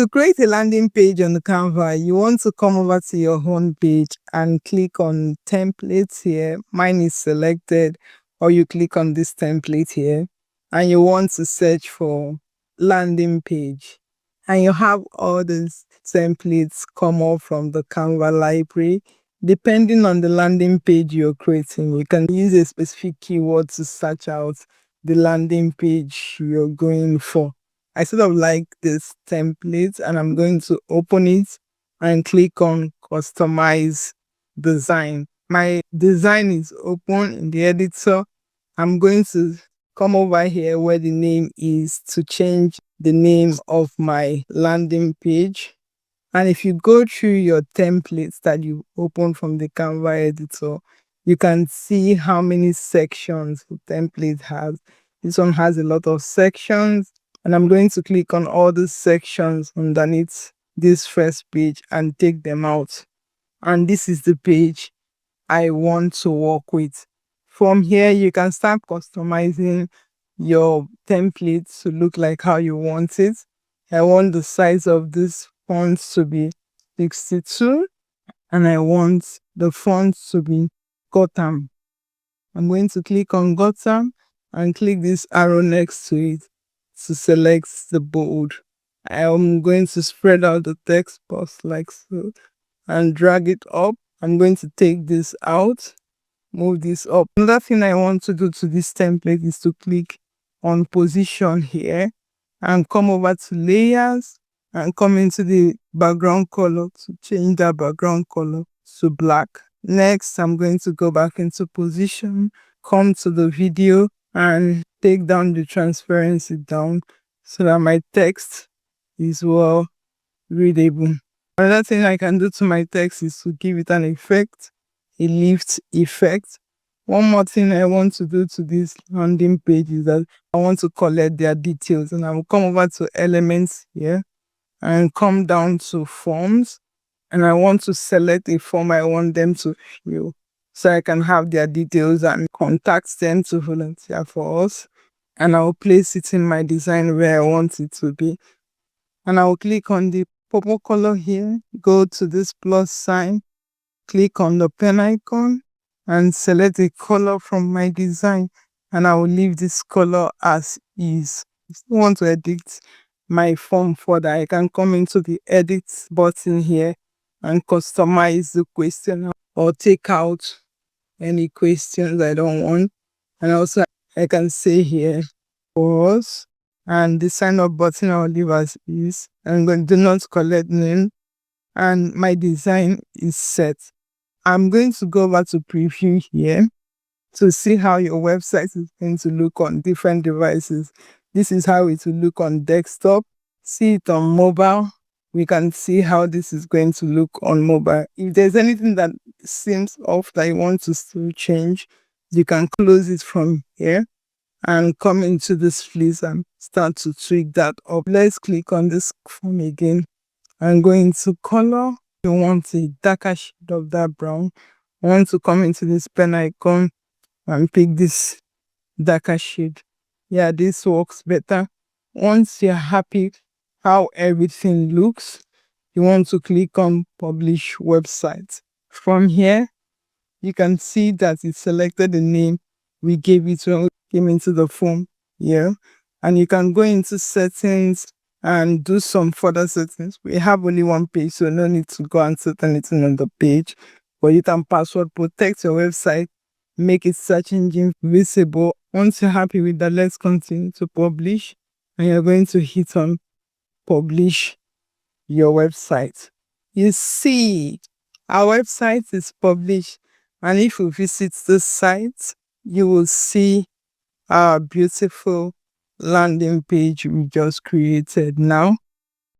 To create a landing page on the Canva, you want to come over to your home page and click on templates here. Mine is selected, or you click on this template here and you want to search for landing page. And you have all these templates come up from the Canva library. Depending on the landing page you're creating, you can use a specific keyword to search out the landing page you're going for. I sort of like this template and I'm going to open it and click on customize design. My design is open in the editor. I'm going to come over here where the name is to change the name of my landing page. And if you go through your templates that you open from the Canva editor, you can see how many sections the template has. This one has a lot of sections, and I'm going to click on all the sections underneath this first page and take them out. And this is the page I want to work with. From here, you can start customizing your template to look like how you want it. I want the size of this font to be 62 and I want the font to be Gotham. I'm going to click on Gotham and click this arrow next to it to select the bold. I'm going to spread out the text box like so and drag it up. I'm going to take this out, move this up. Another thing I want to do to this template is to click on position here and come over to layers and come into the background color to change that background color to black. Next, I'm going to go back into position, come to the video and take down the transparency down so that my text is well readable. Another thing I can do to my text is to give it an effect, a lift effect. One more thing I want to do to this landing page is that I want to collect their details, and I will come over to elements here and come down to forms, and I want to select a form I want them to fill so I can have their details and contact them to volunteer for us. And I will place it in my design where I want it to be. And I will click on the purple color here, go to this plus sign, click on the pen icon and select a color from my design, and I will leave this color as is. If I want to edit my form further, I can come into the edit button here and customize the question or take out any questions I don't want. And also I can say here for us, and the sign up button I'll leave as is. I'm going to do not collect name, and my design is set. I'm going to go over to preview here to see how your website is going to look on different devices. This is how it will look on desktop. See it on mobile. We can see how this is going to look on mobile. If there's anything that seems off that you want to still change, you can close it from here and come into this place and start to tweak that up. Let's click on this form again and go into color. You want a darker shade of that brown. I want to come into this pen icon and pick this darker shade. Yeah, this works better. Once you're happy how everything looks, you want to click on publish website. From here, you can see that it selected the name we gave it when we came into the form here. And you can go into settings and do some further settings. We have only one page, so no need to go and set anything on the page. But you can password protect your website, make it search engine visible. Once you're happy with that, let's continue to publish. And you're going to hit on publish your website. You see, our website is published. And if you visit the site, you will see our beautiful landing page we just created now.